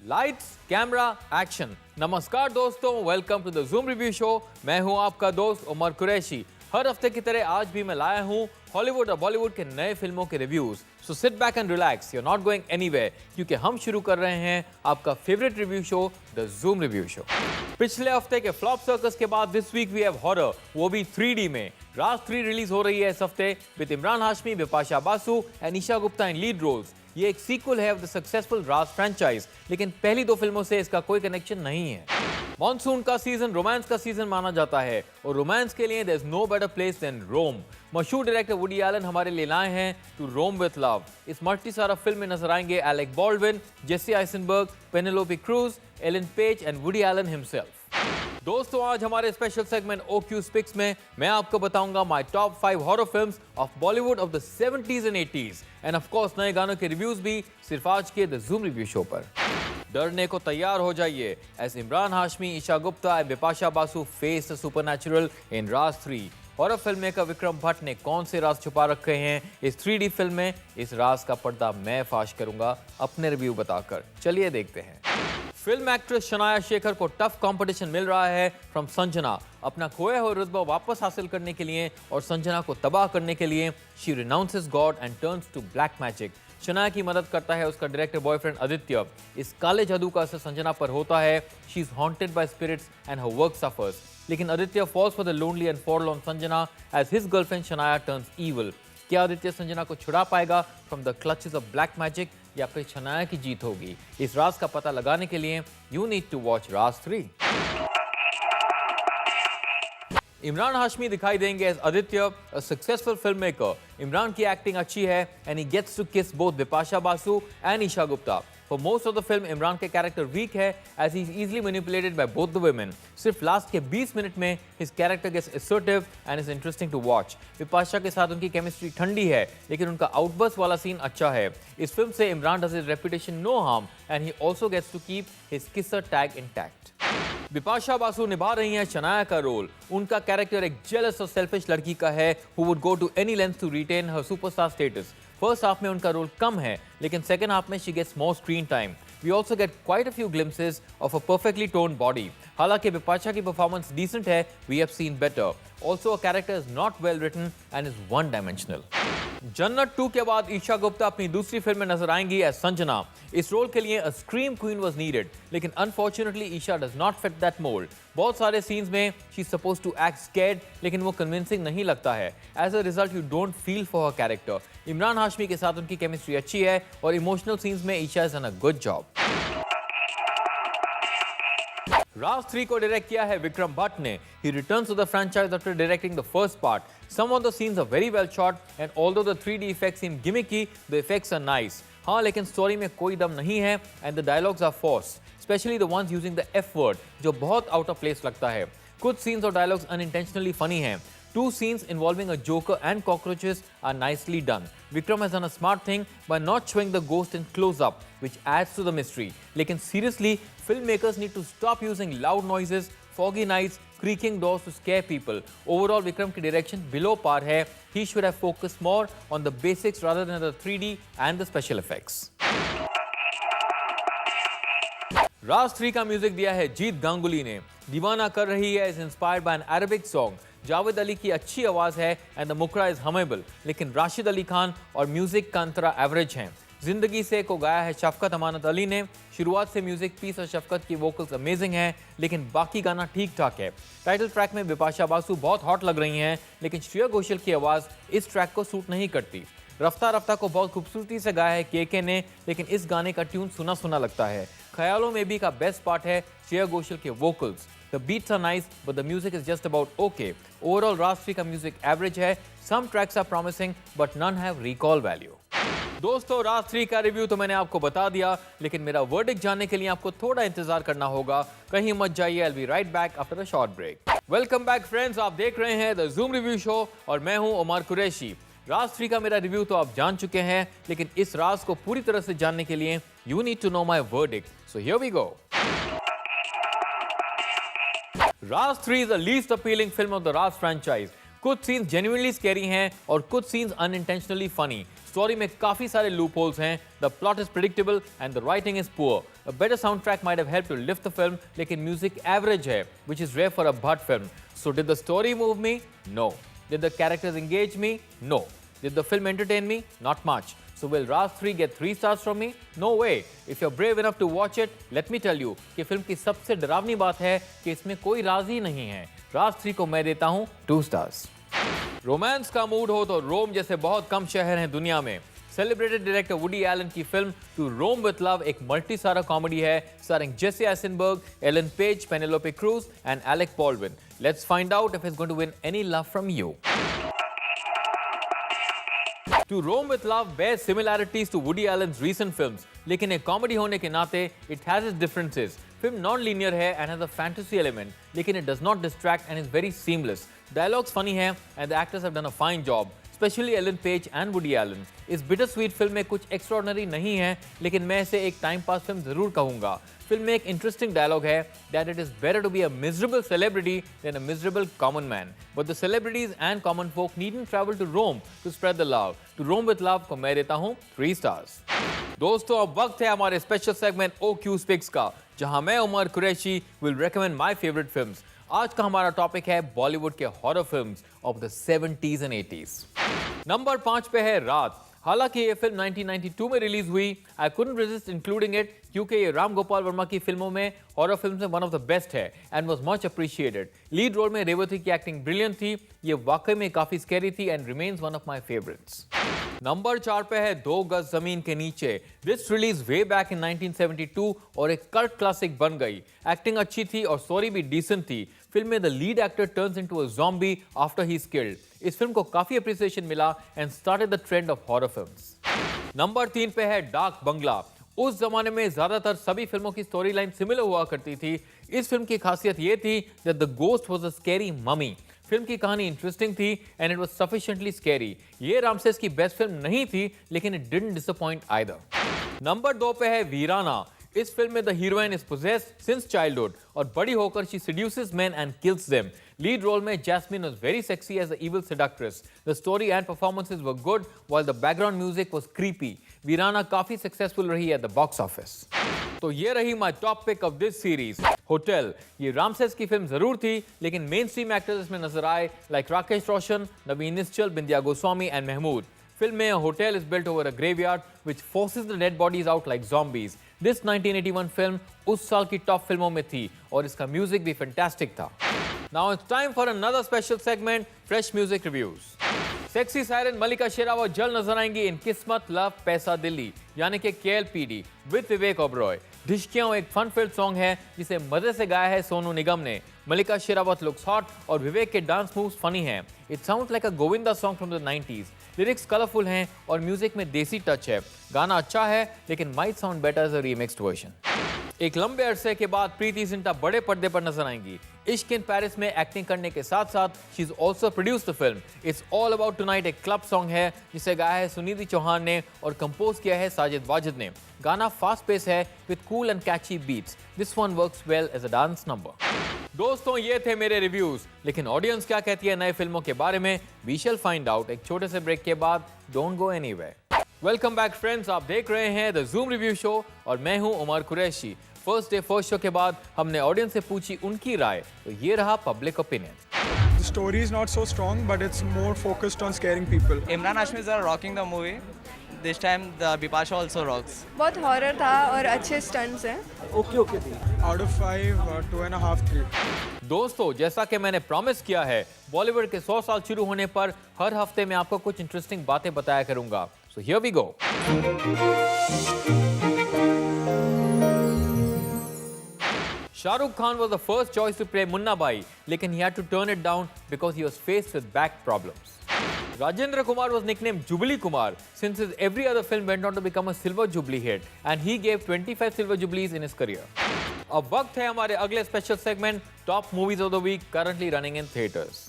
Lights camera action. नमस्कार दोस्तों, welcome to the Zoom review show. मैं हूं आपका दोस्त उमर कुरैशी। हर हफ्ते की तरह आज भी मैं लाया हूं हॉलीवुड और बॉलीवुड के नए फिल्मों के reviews. So sit back and relax, you are not going anywhere, क्योंकि हम शुरू कर रहे हैं आपका favourite review show, the Zoom review show. पिछले हफ्ते के फ्लॉप सर्कस के बाद this week we have horror, वो भी 3D में। राज 3 रिलीज हो रही है इस हफ्ते with Imran Hashmi, Bipasha Basu and Esha Gupta in lead roles. ये एक सीक्वल है of the successful Raaz franchise, लेकिन पहली दो फिल्मों से इसका कोई कनेक्शन नहीं है। मॉनसून का सीजन रोमांस का सीजन माना जाता है और रोमांस के लिए there is no better place than Rome. मशहूर डायरेक्टर वुडी एलन हमारे लिए लाए हैं टू रोम विथ लव। इस मल्टी स्टारर फिल्म में नजर आएंगे Alec Baldwin, Jesse Eisenberg, Penelope Cruz, Ellen Page and Woody Allen himself. दोस्तों, आज हमारे स्पेशल सेगमेंट ओक्यू स्पिक्स में मैं आपको बताऊंगा my top 5 horror films of Bollywood of the 70s and 80s end of course नए गानों के रिव्यूज भी सिर्फ आज के द जूम रिव्यू शो पर। डरने को तैयार हो जाइए as Imran Hashmi, Esha Gupta and Bipasha Basu face the supernatural in Raaz 3। Horror film maker Vikram Bhatt ने कौन से राज छुपा रखे हैं इस 3D फिल्म में? इस राज का पर्दा मैं फाश करूंगा अपने रिव्यू बताकर। चलिए देखते हैं। फिल्म एक्ट्रेस शनाया शेखर को टफ कंपटीशन मिल रहा है फ्रॉम संजना। अपना खोया हुआ रुतबा वापस हासिल करने के लिए और संजना को तबाह करने के लिए she renounces God and turns to black magic. Shanaya की मदद करता है उसका डायरेक्टर बॉयफ्रेंड आदित्य। इस काले जादू का असर संजना पर होता है। She is haunted by spirits and her work suffers. लेकिन Aditya falls for the lonely and forlorn Sanjana as his girlfriend Shanaya turns evil. क्या आदित्य संजना को छुड़ा पाएगा from the clutches of black magic या फिर शनाया की जीत होगी? इस राज का पता लगाने के लिए you need to watch Raaz 3। Imran Hashmi दिखाई देंगे as Aditya, a successful film maker. Imran की एक्टिंग अच्छी है and he gets to kiss both Bipasha Basu and Esha Gupta. For most of the film Imran के कैरेक्टर वीक है as he is easily manipulated by both the women. सिर्फ last के 20 minute में his character gets assertive and is interesting to watch. Bipasha के साथ उनकी chemistry ठंडी है, लेकिन उनका आउटबर्स्ट वाला सीन अच्छा है। इस फिल्म से Imran does his reputation no harm and he also gets to keep his kisser tag intact. Bipasha Basu निभा रही हैं शनाया का रोल। उनका कैरेक्टर एक जेलस और सेल्फिश लड़की का है who would go to any length to retain her superstar status. First half में उनका रोल कम है, लेकिन सेकंड हाफ में she gets more screen time. We also get quite a few glimpses of a perfectly toned body. हालांकि बिपाशा की performance decent है, we have seen better. Also a character is not well written and is one dimensional. Jannat 2 के बाद ईशा गुप्ता अपनी दूसरी film में नजर आएंगी एज संजना। इस रोल के लिए a scream queen was needed, लेकिन unfortunately Esha does not fit that mould. बहुत सारे सीन्स में she is supposed to act scared, लेकिन वो कन्विंसिंग नहीं लगता है। As a result you don't feel for her character. Imran Hashmi के साथ उनकी केमिस्ट्री अच्छी है और इमोशनल सीन्स में Esha is done a good job. Raaz 3 को डायरेक्ट किया है विक्रम भट्ट ने। He returns to the franchise after directing the first part. Some of the scenes are very well shot and although the 3D effects seem gimmicky, the effects are nice. हाँ, लेकिन story में कोई दम नहीं है and the dialogues are forced, especially the ones using the F word, जो बहुत out of place लगता है। कुछ scenes और dialogues unintentionally funny हैं। 2 scenes involving a Joker and cockroaches are nicely done. Vikram has done a smart thing by not showing the ghost in close-up, which adds to the mystery. लेकिन seriously, filmmakers need to stop using loud noises, foggy nights, creaking doors to scare people. Overall, Vikram की direction below par है. He should have focused more on the basics rather than the 3D and the special effects. राज 3 का music दिया है जीत गांगुली ने। दीवाना कर रही है is inspired by N Arabic song. Javed Ali की अच्छी आवाज है एंड द मुकरा इज हमेबल, लेकिन राशिद अली खान और म्यूजिक का अंतरा एवरेज हैं। जिंदगी से को गाया है शफकत अमानत अली ने। शुरुआत से म्यूजिक पीस और शफकत की वोकल्स अमेजिंग हैं, लेकिन बाकी गाना ठीक ठाक है। टाइटल ट्रैक में बिपाशा बासु बहुत हॉट लग रही हैं, लेकिन श्रेया घोषाल की आवाज इस ट्रैक को सूट नहीं करती। रफ्ता रफ्ता को बहुत खूबसूरती से गाया है के ने, लेकिन इस गाने का ट्यून सुना सुना लगता है। ख्यालों में भी का बेस्ट पार्ट है श्रेया घोषाल के vocals. The beats are nice but the music is just about okay. Overall Raaz 3 का म्यूजिक एवरेज है। Some tracks are promising but none have recall value. दोस्तों, राज 3 का रिव्यू तो मैंने आपको बता दिया, लेकिन मेरा वर्डिक्ट जानने के लिए आपको थोड़ा इंतजार करना होगा। कहीं मत जाइए, I will be right back after a short break. Welcome back friends, आप देख रहे हैं द जूम रिव्यू शो और मैं हूं उमर कुरैशी। राज 3 का मेरा रिव्यू तो आप जान चुके हैं, लेकिन इस राज को पूरी तरह से जानने के लिए you need to know my verdict. So here we go. Raaz 3 is the least appealing film of the Raj franchise. कुछ सीन्स जेन्युइनली स्कैरी हैं और कुछ सीन्स अनइंटेंशनली फनी। स्टोरी में काफी सारे लूप होल्स हैं, the plot is predictable and the writing is poor. A better soundtrack might have helped to lift the film, लेकिन music average है, which is rare for a Bhatt film. So did the story move me? No. Did the characters engage me? No. Did the film entertain me? Not much. So will Raj 3 get 3 stars from me? No way. If you're brave enough to watch it, let me tell you कि film की सबसे डरावनी बात है कि इसमें कोई राज ही नहीं है। राज 3 को मैं देता हूँ 2 stars। रोमांस का मूड हो तो रोम जैसे बहुत कम शहर हैं दुनिया में। सेलिब्रेटेड डायरेक्टर वुडी एलन की film to Rome with love एक मल्टी स्टारर कॉमेडी है, starring Jesse Eisenberg, Ellen Page, Penelope Cruz and Alec Baldwin. Let's find out if it's going to win any love from you. To Rome with Love bears similarities to Woody Allen's recent films, लेकिन एक comedy होने के नाते it has its differences. Film non-linear है and has a fantasy element, लेकिन it does not distract and is very seamless. Dialogues funny है and the actors have done a fine job, especially Ellen Page and Woody Allen. इस bittersweet film में कुछ extraordinary नहीं है, लेकिन मैं इसे एक टाइम पास फिल्म जरूर कहूँगा। फिल्म में एक इंटरेस्टिंग डायलॉग है that it is better to be a miserable celebrity than a miserable common man. But the celebrities and common folk needn't travel to Rome to spread the love. To Rome with Love को मैं देता हूँ 3 stars। दोस्तों अब वक्त है हमारे special segment OQ Speaks का, जहां मैं Umar Qureshi will recommend my favourite films. आज का हमारा टॉपिक है बॉलीवुड के horror films of the 70s and 80s। Number 5 पे है रात। हालांकि ये फिल्म 1992 में रिलीज हुई, I couldn't resist including it क्योंकि ये राम गोपाल वर्मा की फिल्मों में हॉरर फिल्म्स में वन ऑफ द बेस्ट है and was much appreciated. Lead role में रेवती की एक्टिंग ब्रिलियंट थी, ये वाकई में काफी स्कैरी थी and remains one of my favourites. Number 4 पे है 2 गज जमीन के नीचे। This release way back in 1972 और एक कल्ट क्लासिक बन गई। एक्टिंग अच्छी थी और स्टोरी भी डिसेंट थी। फिल्म में the lead actor turns into a zombie after he is killed. इस फिल्म को काफी अप्रिसिएशन मिला and started the trend of horror films. Number 3 पे है डार्क बंगला। उस जमाने में ज्यादातर सभी फिल्मों की स्टोरी लाइन सिमिलर हुआ करती थी। इस फिल्म की खासियत ये थी that the ghost was a scary mummy. Film की कहानी इंटरेस्टिंग थी and it was sufficiently scary. ये रामसेस की बेस्ट फिल्म नहीं थी, लेकिन it didn't disappoint either. Number 2 पे है वीराना। इस फिल्म में the heroine is possessed since childhood और बड़ी होकर she seduces men and kills them. Lead role में Jasmine was very sexy as the evil seductress. The story and performances were good while the background music was creepy. वीराना काफी successful रही at the box office. तो ये रही my top pick of this series. Hotel. ये रामसेस की film जरूर थी, लेकिन मेन स्ट्रीम एक्टर्स इसमें नजर आए like Rakesh Roshan, Naveen Nischol, Bindiya Goswami and Mehmood. Film में hotel is built over a graveyard which forces the dead bodies out like zombies. This 1981 film उस साल की टॉप फिल्मों में थी और इसका म्यूजिक भी फैंटास्टिक था। Now it's time for another special segment, fresh music reviews. Sexy siren Mallika Sherawat जल्द नजर आएंगी इन किस्मत लव पैसा दिल्ली यानी कि KLPD विद विवेक ओबरॉय। ढिशकियां एक फन फिल्ड सॉन्ग है जिसे मजे से गाया है सोनू निगम ने। मलिका शेरावत लुक्स हॉट और विवेक के डांस मूव्स फनी हैं। It sounds like a Govinda song from the 90s। Lyrics colourful हैं और म्यूजिक में देसी टच है। गाना अच्छा है लेकिन might sound better as a remixed version. एक लंबे अरसे के बाद प्रीति जिंटा बड़े पर्दे पर नजर आएंगी। इश्क इन पेरिस में एक्टिंग करने के साथ साथ she is also produced the film. It's all about tonight एक क्लब सॉन्ग है जिसे गाया है सुनिधि चौहान ने और कंपोज किया है साजिद वाजिद ने। गाना फास्ट पेस है with cool and catchy beats. This one works well as a dance number. दोस्तों ये थे मेरे रिव्यूज, लेकिन ऑडियंस क्या कहती है नए फिल्मों के बारे में वी शैल फाइंड आउट एक छोटे से ब्रेक के बाद। Don't go anywhere. Welcome back friends, आप देख रहे हैं द जूम रिव्यू शो और मैं हूं Umar Qureshi. First day first show के बाद हमने ऑडियंस से पूछी उनकी राय, तो ये रहा public opinion. The story is not so strong, but it's more focused on scaring people. Imran Hashmi are rocking the movie. This time the Bipasha also rocks. बहुत हॉरर था और अच्छे स्टंट्स हैं। Out of 5, 2.5, 3. दोस्तों जैसा कि मैंने promise किया है, बॉलीवुड के 100 साल शुरू होने पर हर हफ्ते मैं आपको कुछ इंटरेस्टिंग बातें बताया करूंगा। So here we go. Shahrukh Khan was the first choice to play Munna Bhai, लेकिन he had to turn it down because he was faced with back problems. Rajendra Kumar was nicknamed Jubilee Kumar since his every other film went on to become a silver jubilee hit, and he gave 25 silver jubilees in his career. अब वक्त है हमारे अगले special segment top movies of the week currently running in theatres.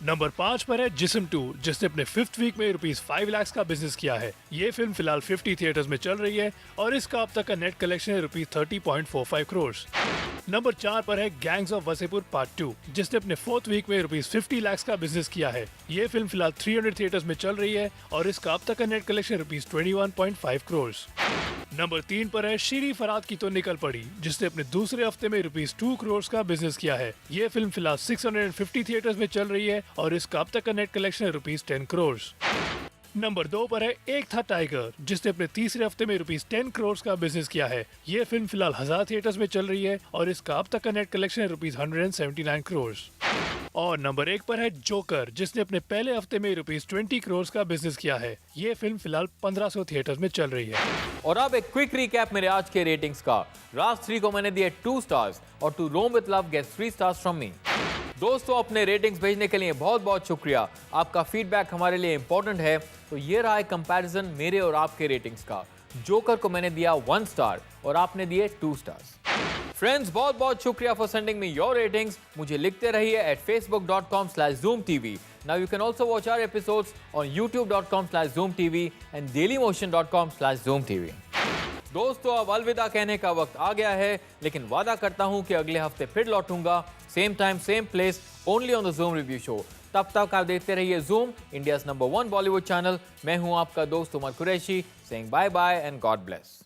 Number 5 पर है जिस्म 2, जिसने अपने 5th वीक में ₹5 लाख का बिजनेस किया है। ये फिल्म फिलहाल 50 थिएटर्स में चल रही है और इसका अब तक का नेट कलेक्शन है ₹30.45 करोड़। नंबर 4 पर है गैंग्स ऑफ वसेपुर पार्ट 2, जिसने अपने 4th वीक में रुपीस 50 लाख का बिजनेस किया है। ये फिल्म फिलहाल 300 थिएटर्स में चल रही है और इसका अब तक का net collection rupees 21.5 crore. Number 3 पर है श्री फरहाद की तो निकल पड़ी, जिसने अपने दूसरे हफ्ते में रुपीस 2 करोड़ का बिजनेस किया है। ये फिल्म फिलहाल 650 थिएटर्स में चल रही है और इसका अब तक का नेट कलेक्शन है रुपीस 10 करोड़। नंबर 2 पर है एक था टाइगर, जिसने अपने तीसरे हफ्ते में रुपीस 10 करोड़ का बिजनेस किया है। ये फिल्म फिलहाल 1000 थिएटर्स में चल रही है और इसका अब तक का नेट कलेक्शन है रुपीस 179 करोड़। और नंबर 1 पर है जोकर, जिसने अपने पहले हफ्ते में रुपीस 20 करोड़ का बिजनेस किया है। ये फिल्म फिलहाल 1500 थिएटर्स में चल रही है। और अब एक क्विक रिकैप मेरे आज के रेटिंग्स का। राज 3 को मैंने दिए 2 स्टार्स और to Rome with love gets 3 stars from me. दोस्तों, अपने रेटिंग्स भेजने के लिए बहुत बहुत शुक्रिया। आपका फीडबैक हमारे लिए इंपॉर्टेंट है। तो ये रहा है कंपैरिजन मेरे और आपके रेटिंग्स का। जोकर को मैंने दिया 1 स्टार और आपने दिए 2 स्टार्स। फ्रेंड्स, बहुत बहुत शुक्रिया for sending me your ratings. मुझे लिखते रहिए at facebook.com/zoomtv। Now you can also watch our episodes on youtube.com/zoomtv and dailymotion.com/zoomtv। दोस्तों, अब अलविदा कहने का वक्त आ गया है, लेकिन वादा करता हूं कि अगले हफ्ते फिर लौटूंगा, same time same place, only on the Zoom review show. तब तक आप देखते रहिए Zoom, India's number 1 Bollywood channel. मैं हूं आपका दोस्त Umar Qureshi, saying bye bye and God bless.